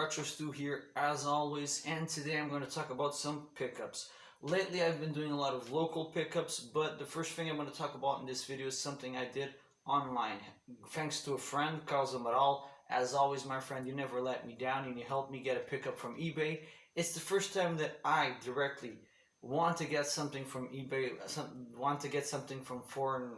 Retro Stu here as always, and today I'm going to talk about some pickups. Lately I've been doing a lot of local pickups, but the first thing I'm going to talk about in this video is something I did online. Thanks to a friend, Carlos Amaral. As always, my friend, you never let me down and you helped me get a pickup from eBay. It's the first time that I directly want to get something from eBay, want to get something from foreign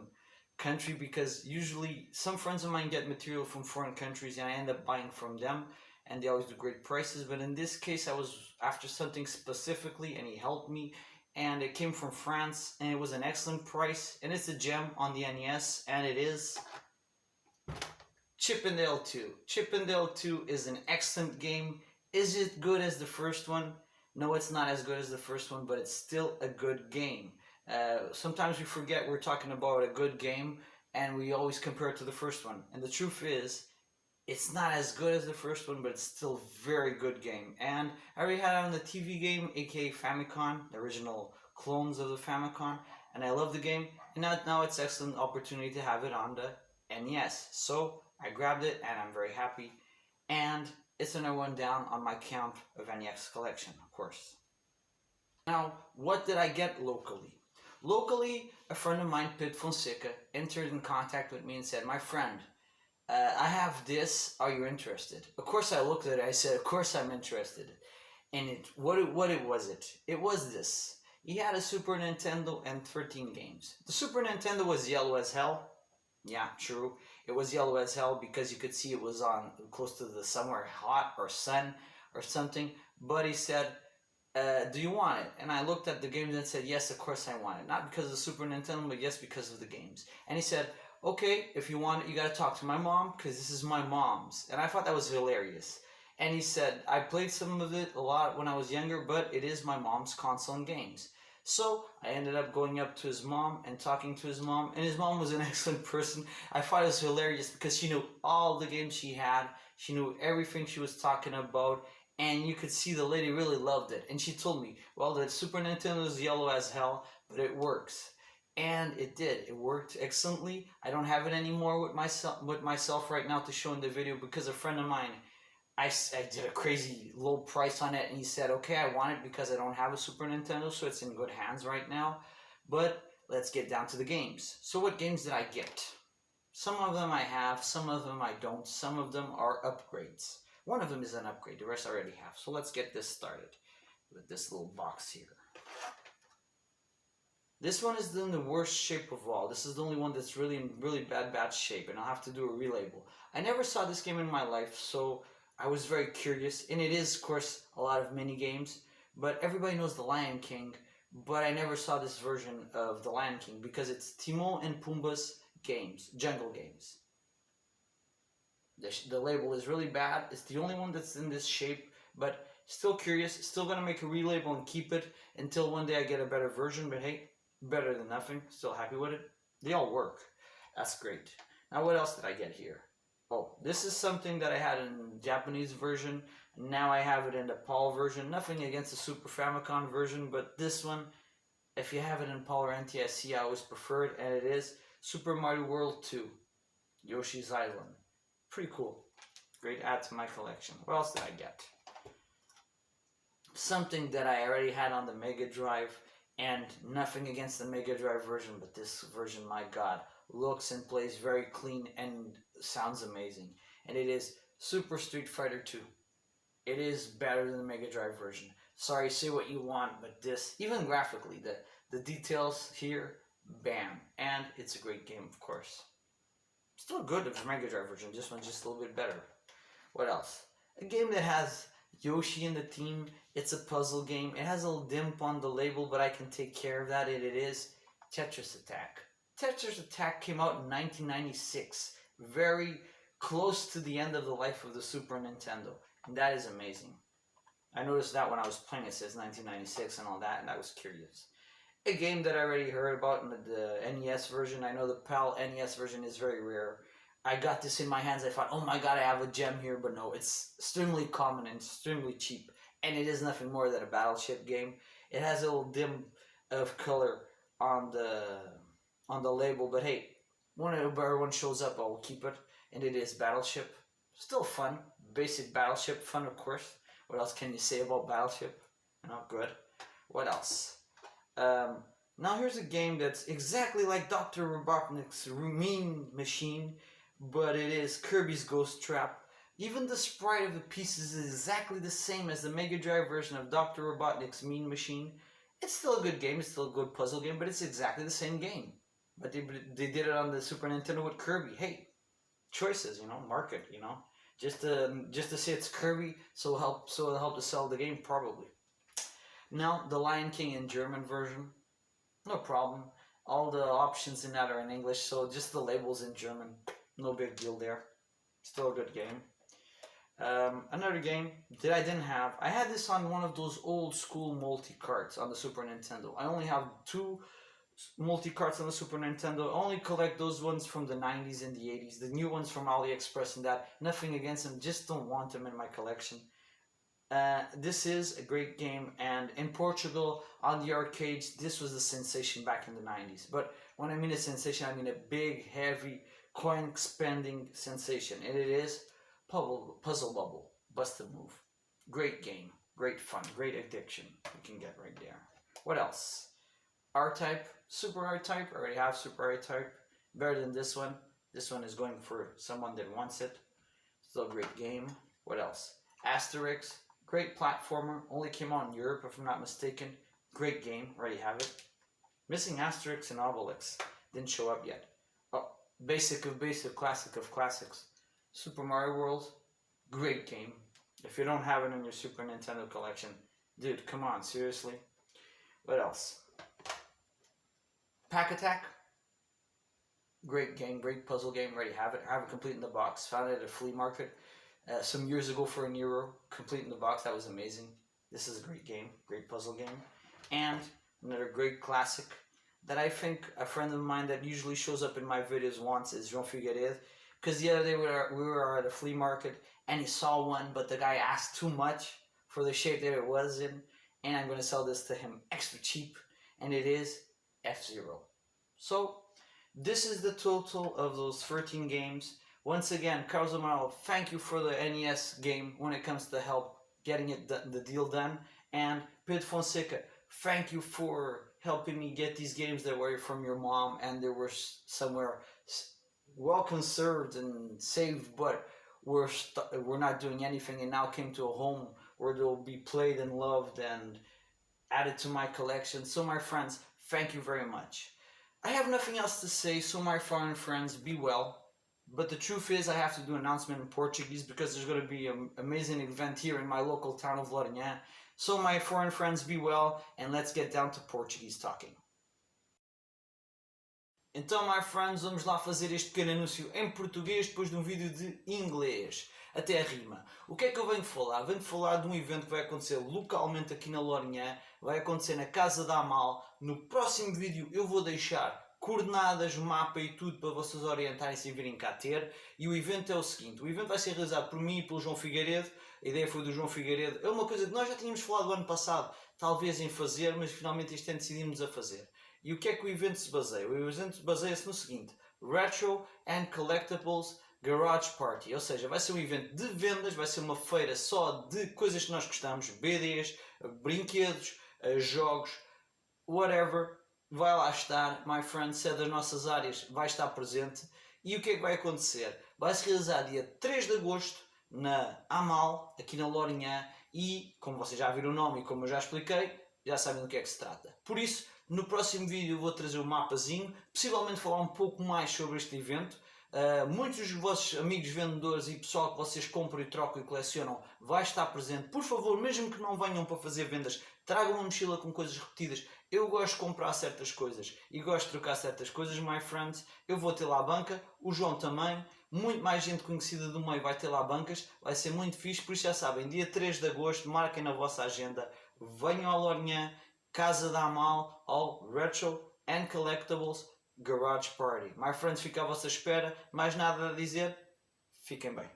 country, because usually some friends of mine get material from foreign countries and I end up buying from them and they always do great prices. But in this case I was after something specifically and he helped me, and it came from France and it was an excellent price, and it's a gem on the NES, and it is Chip 'n Dale 2. Chip 'n Dale 2 is an excellent game. Is it good as the first one? No, it's not as good as the first one, but it's still a good game. Sometimes we forget we're talking about a good game and we always compare it to the first one. And the truth is, it's not as good as the first one, but it's still a very good game. And I already had it on the TV game, aka Famicom, the original clones of the Famicom, and I love the game. And now it's an excellent opportunity to have it on the NES. So I grabbed it and I'm very happy. And it's another one down on my count of NES collection, of course. Now, what did I get locally? Locally, a friend of mine, Pit Fonseca, entered in contact with me and said, "My friend, I have this, are you interested?" Of course I looked at it, I said, of course I'm interested. And what was it? It was this. He had a Super Nintendo and 13 games. The Super Nintendo was yellow as hell. Yeah, true. It was yellow as hell because you could see it was on close to the somewhere hot or sun or something. But he said, do you want it? And I looked at the games and said, yes, of course I want it. Not because of the Super Nintendo, but yes, because of the games. And he said, okay, if you want it, you gotta talk to my mom, because this is my mom's. And I thought that was hilarious. And he said, I played some of it a lot when I was younger, but it is my mom's console and games. So I ended up going up to his mom and talking to his mom, and his mom was an excellent person. I thought it was hilarious because she knew all the games she had, she knew everything she was talking about, and you could see the lady really loved it. And she told me, well, the Super Nintendo is yellow as hell, but it works. And it did. It worked excellently. I don't have it anymore with myself right now to show in the video, because a friend of mine, I did a crazy low price on it, and he said, okay, I want it because I don't have a Super Nintendo, so it's in good hands right now. But let's get down to the games. So what games did I get? Some of them I have, some of them I don't, some of them are upgrades. One of them is an upgrade, the rest I already have. So let's get this started with this little box here. This one is in the worst shape of all. This is the only one that's really in really bad shape, and I'll have to do a relabel. I never saw this game in my life, so I was very curious. And it is, of course, a lot of mini games, but everybody knows The Lion King, but I never saw this version of The Lion King because it's Timon and Pumbaa's games, jungle games. The label is really bad. It's the only one that's in this shape, but still curious. Still gonna make a relabel and keep it until one day I get a better version, but hey, better than nothing. Still happy with it. They all work. That's great. Now what else did I get here? Oh, this is something that I had in Japanese version. Now I have it in the PAL version. Nothing against the Super Famicom version, but this one, if you have it in PAL or NTSC, I always prefer it, and it is Super Mario World 2, Yoshi's Island. Pretty cool. Great add to my collection. What else did I get? Something that I already had on the Mega Drive, and nothing against the Mega Drive version, but this version, my god, looks and plays very clean and sounds amazing. And it is Super Street Fighter 2. It is better than the Mega Drive version. Sorry, say what you want, but this, even graphically, the details here, bam. And it's a great game, of course. Still good as the Mega Drive version, this one's just a little bit better. What else? A game that has Yoshi in the team. It's a puzzle game. It has a little dimp on the label, but I can take care of that. It is Tetris Attack. Tetris Attack came out in 1996, very close to the end of the life of the Super Nintendo, and that is amazing. I noticed that when I was playing, it says 1996 and all that, and I was curious. A game that I already heard about in the NES version. I know the PAL NES version is very rare. I got this in my hands, I thought, oh my god, I have a gem here, but no, it's extremely common and extremely cheap, and it is nothing more than a battleship game. It has a little dim of color on the label, but hey, whenever one shows up, I will keep it, and it is Battleship. Still fun. Basic Battleship, fun of course. What else can you say about Battleship? Good. What else? Now here's a game that's exactly like Dr. Robotnik's Mean Machine, but it is Kirby's Ghost Trap. Even the sprite of the pieces is exactly the same as the Mega Drive version of Dr. Robotnik's Mean Machine. It's still a good game, it's still a good puzzle game, but it's exactly the same game. But they did it on the Super Nintendo with Kirby. Hey, choices, market, just to say it's Kirby, so it'll help to sell the game probably. Now the Lion King in German version, no problem. All the options in that are in English, so just the labels in German, no big deal there. Still a good game. Another game that I didn't have. I had this on one of those old school multi-carts on the Super Nintendo. I only have 2 multi-carts on the Super Nintendo. I only collect those ones from the 90s and the 80s. The new ones from AliExpress and that. Nothing against them, just don't want them in my collection. This is a great game, and in Portugal on the arcades this was a sensation back in the 90s. But when I mean a sensation, I mean a big, heavy, coin spending sensation, and it is Puzzle Bubble Busted Move. Great game, great fun, great addiction you can get right there. What else? R-Type, Super R-Type. I already have Super R-Type. Better than this one. This one is going for someone that wants it. Still a great game. What else? Asterix, great platformer. Only came out in Europe if I'm not mistaken. Great game, already have it. Missing Asterix and Obelix. Didn't show up yet. Oh, basic of basic, classic of classics. Super Mario World, great game. If you don't have it in your Super Nintendo collection, dude, come on, seriously. What else? Pack Attack, great game, great puzzle game, already have it. I have it complete in the box. Found it at a flea market some years ago for €1, complete in the box. That was amazing. This is a great game, great puzzle game. And another great classic that I think a friend of mine that usually shows up in my videos wants is João Figueiredo. Because the other day we were at a flea market and he saw one, but the guy asked too much for the shape that it was in, and I'm going to sell this to him extra cheap, and it is F-Zero. So this is the total of those 13 games. Once again, Carlos Amaral, thank you for the NES game when it comes to help getting the deal done, and Pedro Fonseca, thank you for helping me get these games that were from your mom and they were somewhere well conserved and saved, but we're not doing anything, and now came to a home where they'll be played and loved and added to my collection. So my friends, thank you very much. I have nothing else to say, so my foreign friends, be well. But the truth is I have to do an announcement in Portuguese because there's going to be an amazing event here in my local town of Lourinhã. So my foreign friends, be well, and let's get down to Portuguese talking. Então, my friends, vamos lá fazer este pequeno anúncio em português depois de um vídeo de inglês. Até a rima. O que é que eu venho falar? Venho falar de um evento que vai acontecer localmente aqui na Lourinhã. Vai acontecer na Casa da Amal. No próximo vídeo eu vou deixar coordenadas, mapa e tudo para vocês orientarem-se e virem cá ter. E o evento é o seguinte. O evento vai ser realizado por mim e pelo João Figueiredo. A ideia foi do João Figueiredo. É uma coisa que nós já tínhamos falado do ano passado, talvez em fazer, mas finalmente este ano decidimos a fazer. E o que é que o evento se baseia? O evento baseia-se no seguinte: Retro and Collectibles Garage Party. Ou seja, vai ser um evento de vendas, vai ser uma feira só de coisas que nós gostamos, BDs, brinquedos, jogos, whatever. Vai lá estar, my friend, se é das nossas áreas, vai estar presente. E o que é que vai acontecer? Vai se realizar dia 3 de agosto na Amal, aqui na Lourinhã, e como vocês já viram o nome e como eu já expliquei, já sabem do que é que se trata. Por isso, no próximo vídeo eu vou trazer um mapazinho, possivelmente falar um pouco mais sobre este evento. Muitos dos vossos amigos vendedores e pessoal que vocês compram e trocam e colecionam vai estar presente. Por favor, mesmo que não venham para fazer vendas, tragam uma mochila com coisas repetidas. Eu gosto de comprar certas coisas e gosto de trocar certas coisas, my friends. Eu vou ter lá a banca, o João também. Muito mais gente conhecida do meio vai ter lá bancas. Vai ser muito fixe, por isso já sabem, dia 3 de agosto, marquem na vossa agenda. Venham ao Lourinhã, Casa da Amal, ao Retro and Collectibles Garage Party. My friends, fica à vossa espera. Mais nada a dizer. Fiquem bem.